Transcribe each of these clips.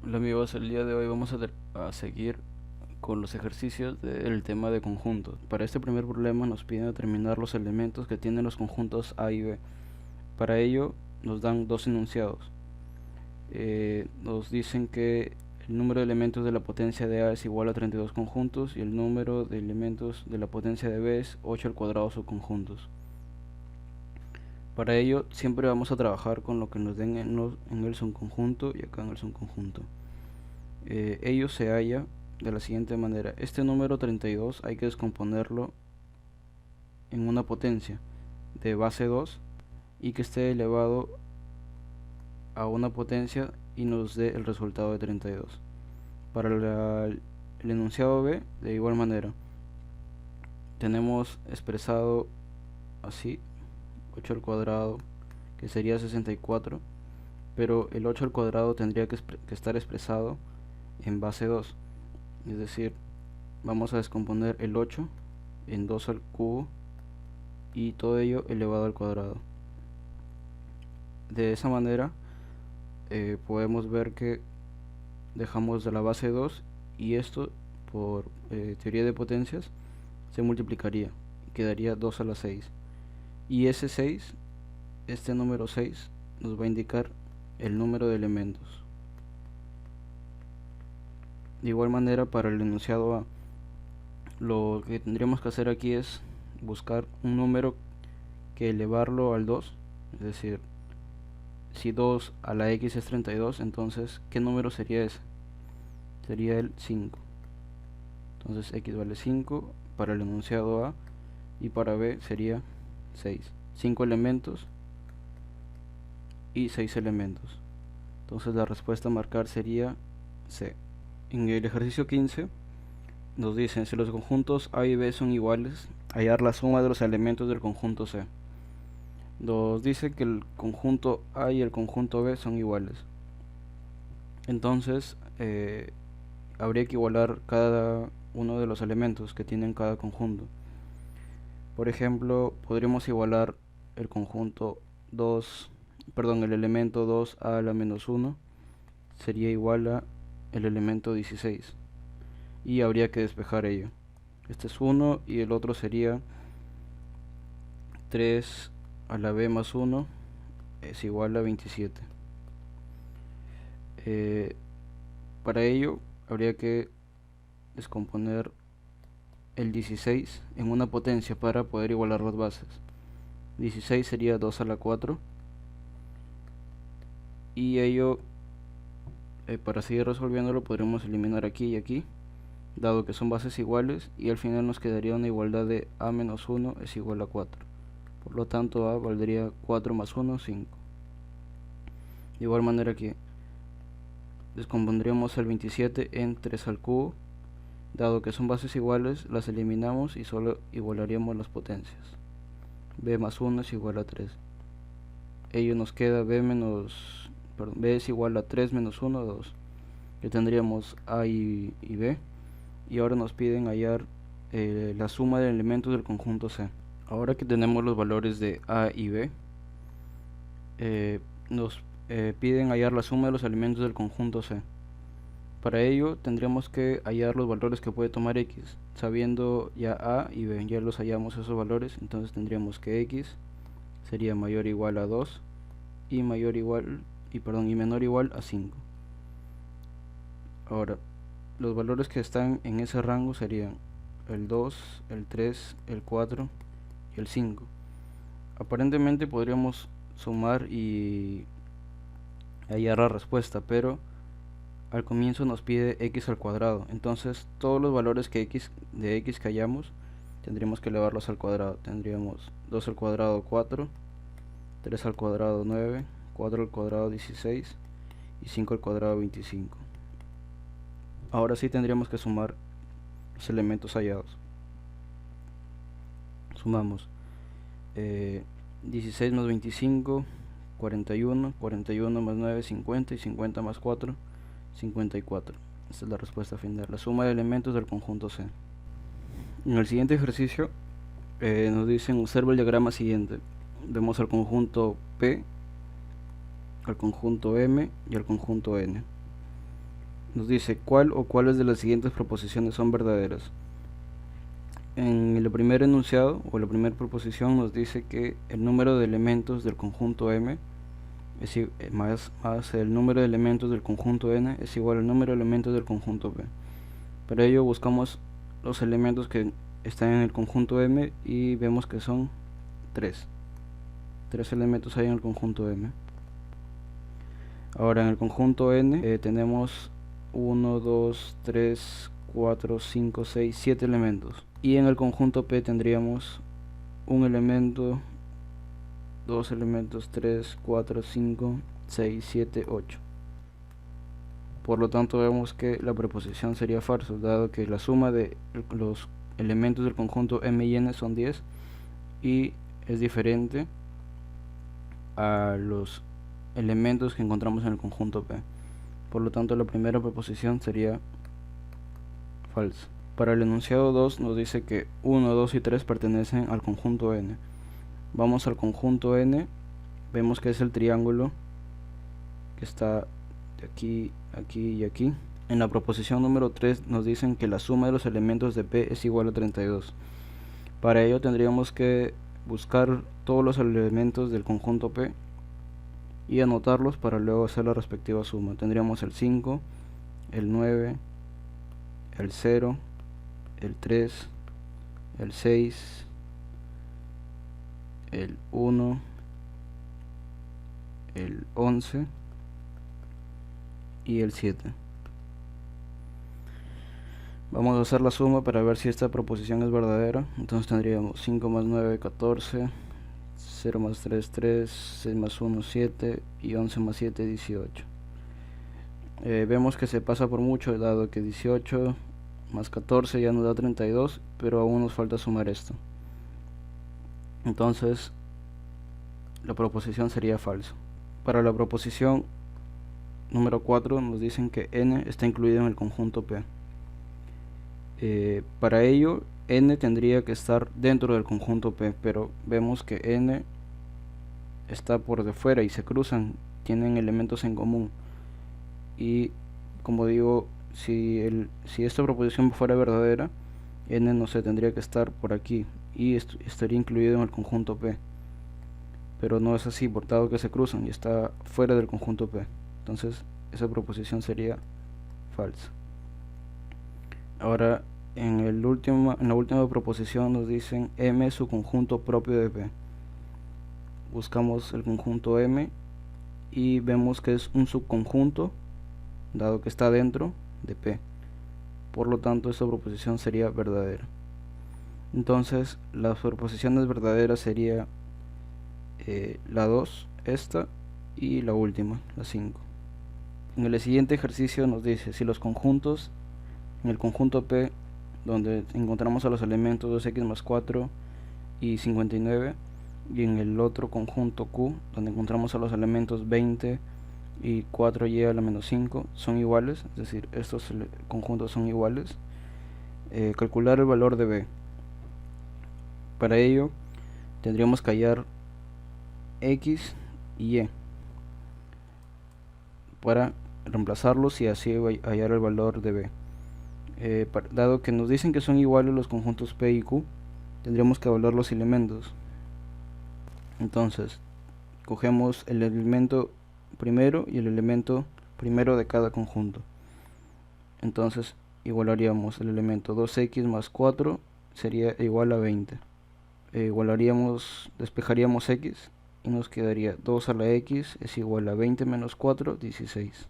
Hola amigos, el día de hoy vamos a seguir con los ejercicios del tema de conjuntos. Para este primer problema nos piden determinar los elementos que tienen los conjuntos A y B. Para ello nos dan dos enunciados. Nos dicen que el número de elementos de la potencia de A es igual a 32 conjuntos y el número de elementos de la potencia de B es 8 al cuadrado subconjuntos. Para ello siempre vamos a trabajar con lo que nos den en el subconjunto y acá en el subconjunto. Ello se halla de la siguiente manera: este número 32 hay que descomponerlo en una potencia de base 2 y que esté elevado a una potencia y nos dé el resultado de 32. Para el enunciado B, de igual manera, tenemos expresado así 8 al cuadrado, que sería 64, pero el 8 al cuadrado tendría que estar expresado en base 2, es decir, vamos a descomponer el 8 en 2 al cubo y todo ello elevado al cuadrado. De esa manera podemos ver que dejamos de la base 2 y esto por teoría de potencias se multiplicaría y quedaría 2 a la 6, y ese 6, este número 6 nos va a indicar el número de elementos. De igual manera, para el enunciado A, lo que tendríamos que hacer aquí es buscar un número que elevarlo al 2, es decir, si 2 a la x es 32, entonces ¿qué número sería ese? Sería el 5. Entonces x vale 5 para el enunciado A y para B sería 6. 5 elementos y 6 elementos. Entonces la respuesta a marcar sería C. En el ejercicio 15 nos dicen: si los conjuntos A y B son iguales, hallar la suma de los elementos del conjunto C. Nos dice que el conjunto A y el conjunto B son iguales. Entonces habría que igualar cada uno de los elementos que tienen cada conjunto. Por ejemplo, podríamos igualar el conjunto el elemento 2 a la menos 1 sería igual a el elemento 16 y habría que despejar ello. Este es 1 y el otro sería 3 a la b más 1 es igual a 27. Para ello habría que descomponer el 16 en una potencia para poder igualar las bases. 16 sería 2 a la 4 y ello para seguir resolviéndolo podremos eliminar aquí y aquí, dado que son bases iguales, y al final nos quedaría una igualdad de a menos 1 es igual a 4. Por lo tanto a valdría 4 más 1, 5. De igual manera que descompondríamos el 27 en 3 al cubo, dado que son bases iguales las eliminamos y solo igualaríamos las potencias. B más 1 es igual a 3. Ello nos queda b es igual a 3 menos 1, 2. Que tendríamos a y b, y ahora nos piden hallar la suma de elementos del conjunto C. Ahora que tenemos los valores de a y b, nos piden hallar la suma de los elementos del conjunto C. Para ello tendríamos que hallar los valores que puede tomar x, sabiendo ya a y b, ya los hallamos esos valores, entonces tendríamos que x sería mayor o igual a 2 y menor o igual a 5. Ahora, los valores que están en ese rango serían el 2, el 3, el 4 y el 5. Aparentemente podríamos sumar y hallar la respuesta, pero al comienzo nos pide x al cuadrado, entonces todos los valores de x que hallamos tendríamos que elevarlos al cuadrado. Tendríamos 2 al cuadrado 4, 3 al cuadrado 9, 4 al cuadrado 16 y 5 al cuadrado 25. Ahora sí tendríamos que sumar los elementos hallados. Sumamos 16 más 25, 41, 41 más 9, 50 y 50 más 4, 54. Esta es la respuesta final, la suma de elementos del conjunto C. En el siguiente ejercicio nos dicen: observa el diagrama siguiente. Vemos al conjunto P, al conjunto M y al conjunto N. nos dice cuál o cuáles de las siguientes proposiciones son verdaderas. En el primer enunciado o la primera proposición nos dice que el número de elementos del conjunto M más el número de elementos del conjunto N es igual al número de elementos del conjunto P. Para ello buscamos los elementos que están en el conjunto M y vemos que son 3. 3 elementos hay en el conjunto M. Ahora en el conjunto N tenemos 1, 2, 3, 4, 5, 6, 7 elementos. Y en el conjunto P tendríamos un elemento, 2 elementos, 3, 4, 5, 6, 7, 8. Por lo tanto vemos que la proposición sería falsa, dado que la suma de los elementos del conjunto M y N son 10 y es diferente a los elementos que encontramos en el conjunto P. Por lo tanto la primera proposición sería falsa. Para el enunciado 2 nos dice que 1, 2 y 3 pertenecen al conjunto N. Vamos al conjunto N, vemos que es el triángulo que está de aquí, aquí y aquí. En la proposición número 3 nos dicen que la suma de los elementos de P es igual a 32. Para ello tendríamos que buscar todos los elementos del conjunto P y anotarlos para luego hacer la respectiva suma. Tendríamos el 5, el 9, el 0, el 3, el 6, el 1, el 11 y el 7. Vamos a hacer la suma para ver si esta proposición es verdadera. Entonces tendríamos 5 más 9, 14, 0 más 3, 3, 6 más 1, 7 y 11 más 7, 18. Vemos que se pasa por mucho, dado que 18 más 14 ya nos da 32, pero aún nos falta sumar esto. Entonces la proposición sería falsa. Para la proposición número 4 nos dicen que N está incluido en el conjunto P. Para ello N tendría que estar dentro del conjunto P, pero vemos que N está por de fuera y se cruzan, tienen elementos en común. Y como digo, si esta proposición fuera verdadera, N no se tendría que estar por aquí y estaría incluido en el conjunto P, pero no es así, por dado que se cruzan y está fuera del conjunto P. Entonces esa proposición sería falsa. Ahora en la última proposición nos dicen M es su conjunto propio de P. Buscamos el conjunto M y vemos que es un subconjunto, dado que está dentro de P. Por lo tanto esta proposición sería verdadera. Entonces las proposiciones verdaderas sería la 2, esta, y la última, la 5. En el siguiente ejercicio nos dice si los conjuntos, en el conjunto P, donde encontramos a los elementos 2x más 4 y 59, y en el otro conjunto Q, donde encontramos a los elementos 20 y 4y a la menos 5, son iguales, es decir, estos conjuntos son iguales, calcular el valor de B. Para ello tendríamos que hallar X y Y para reemplazarlos y así hallar el valor de B. Dado que nos dicen que son iguales los conjuntos P y Q, tendríamos que evaluar los elementos. Entonces cogemos el elemento primero y el elemento primero de cada conjunto. Entonces igualaríamos el elemento 2x más 4 sería igual a 20. Despejaríamos x y nos quedaría 2 a la x es igual a 20 menos 4, 16.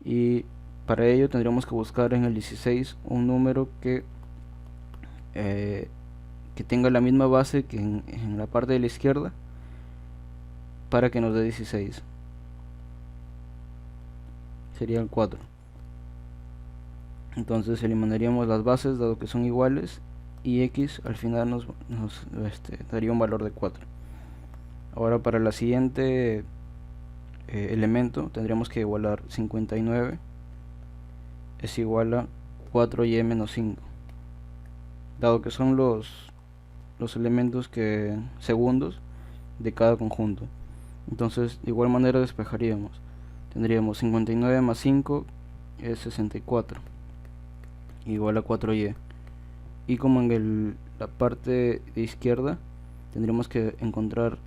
Y para ello tendríamos que buscar en el 16 un número que tenga la misma base que en la parte de la izquierda para que nos dé 16. Sería el 4. Entonces eliminaríamos las bases dado que son iguales y x al final nos daría un valor de 4. Ahora para la siguiente elemento tendríamos que igualar 59 es igual a 4y menos 5, dado que son los elementos segundos de cada conjunto. Entonces de igual manera despejaríamos, tendríamos 59 más 5 es 64 igual a 4y. Y como en la parte de izquierda tendríamos que encontrar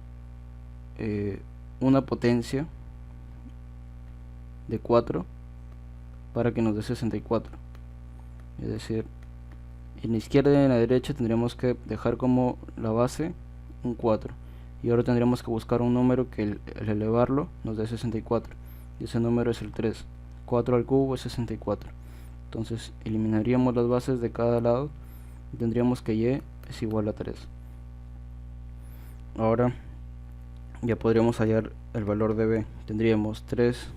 una potencia de 4 para que nos dé 64. Es decir, en la izquierda y en la derecha tendríamos que dejar como la base un 4. Y ahora tendríamos que buscar un número que al elevarlo nos dé 64. Y ese número es el 3. 4 al cubo es 64. Entonces eliminaríamos las bases de cada lado y tendríamos que y es igual a 3. Ahora ya podríamos hallar el valor de b. Tendríamos 3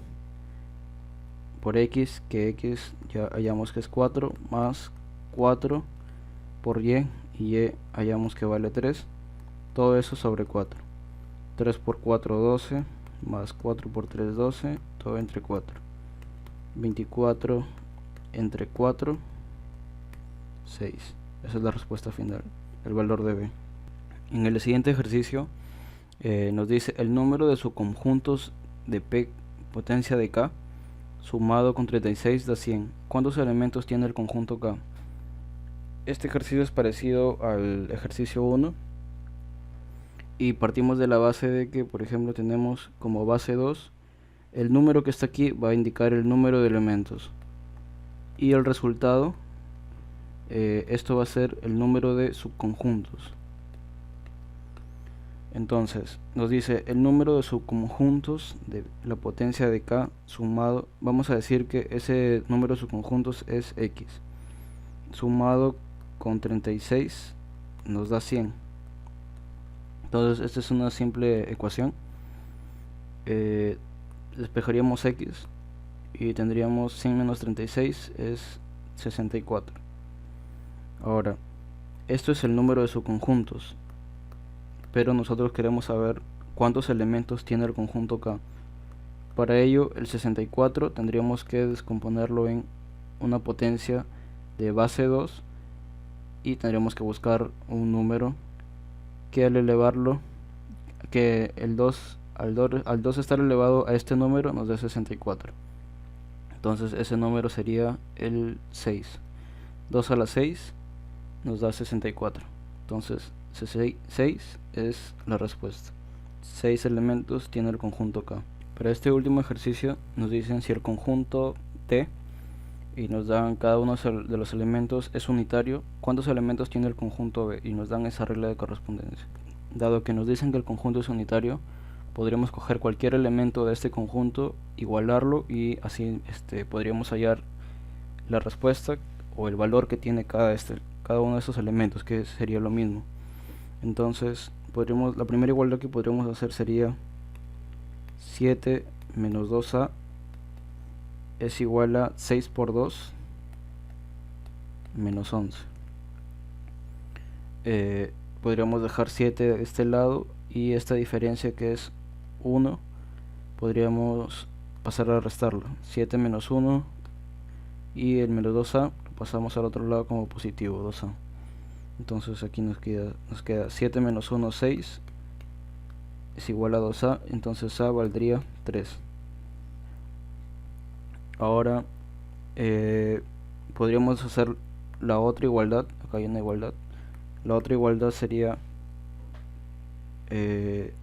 por x, que x ya hallamos que es 4, más 4 por y hallamos que vale 3. Todo eso sobre 4. 3 por 4, 12, más 4 por 3, 12, todo entre 4. 24 entre 4, 6. Esa es la respuesta final, el valor de b. En el siguiente ejercicio nos dice el número de subconjuntos de p potencia de k sumado con 36 da 100. ¿Cuántos elementos tiene el conjunto k? Este ejercicio es parecido al ejercicio 1 y partimos de la base de que, por ejemplo, tenemos como base 2, el número que está aquí va a indicar el número de elementos y el resultado, esto va a ser el número de subconjuntos. Entonces nos dice el número de subconjuntos de la potencia de k sumado, vamos a decir que ese número de subconjuntos es x, sumado con 36 nos da 100. Entonces esta es una simple ecuación. Despejaríamos x y tendríamos 100 menos 36 es 64. Ahora, esto es el número de subconjuntos, pero nosotros queremos saber cuántos elementos tiene el conjunto k. Para ello, el 64 tendríamos que descomponerlo en una potencia de base 2 y tendríamos que buscar un número que al elevarlo, que el 2 al 2 estar elevado a este número nos dé 64. Entonces ese número sería el 6. 2 a la 6 nos da 64. Entonces 6 es la respuesta. 6 elementos tiene el conjunto k. Para este último ejercicio nos dicen si el conjunto T y nos dan cada uno de los elementos es unitario, cuántos elementos tiene el conjunto B y nos dan esa regla de correspondencia. Dado que nos dicen que el conjunto es unitario, podríamos coger cualquier elemento de este conjunto, igualarlo y así podríamos hallar la respuesta o el valor que tiene cada uno de estos elementos, que sería lo mismo. Entonces la primera igualdad que podríamos hacer sería 7 menos 2a es igual a 6 por 2 menos 11. Podríamos dejar 7 de este lado y esta diferencia que es 1 podríamos pasar a restarlo. 7 menos 1 y el menos 2a lo pasamos al otro lado como positivo, 2a. Entonces aquí nos queda 7 menos 1, 6 es igual a 2a, entonces a valdría 3. Ahora podríamos hacer la otra igualdad. Acá hay una igualdad. La otra igualdad sería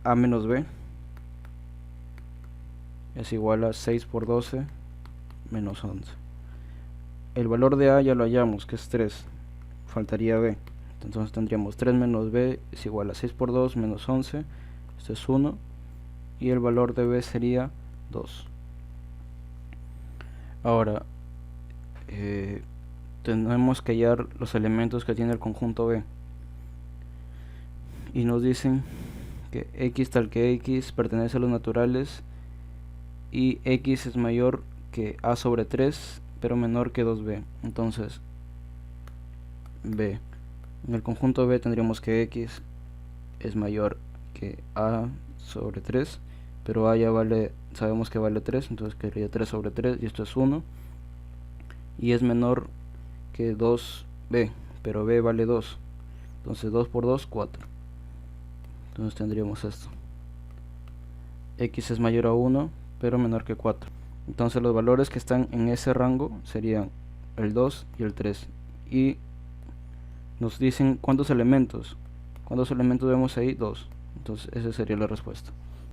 a menos b es igual a 6 por 12 menos 11. El valor de a ya lo hallamos, que es 3. Faltaría b. Entonces tendríamos 3 menos b es igual a 6 por 2 menos 11. Esto es 1. Y el valor de b sería 2. Ahora tenemos que hallar los elementos que tiene el conjunto B y nos dicen que x tal que x pertenece a los naturales y x es mayor que a sobre 3 pero menor que 2b. Entonces b, en el conjunto B tendríamos que x es mayor que a sobre 3, pero a ya sabemos que vale 3, entonces quedaría 3 sobre 3 y esto es 1, y es menor que 2b, pero b vale 2, entonces 2 por 2, 4. Entonces tendríamos esto: x es mayor a 1 pero menor que 4. Entonces los valores que están en ese rango serían el 2 y el 3. Y nos dicen cuántos elementos vemos ahí, 2. Entonces esa sería la respuesta.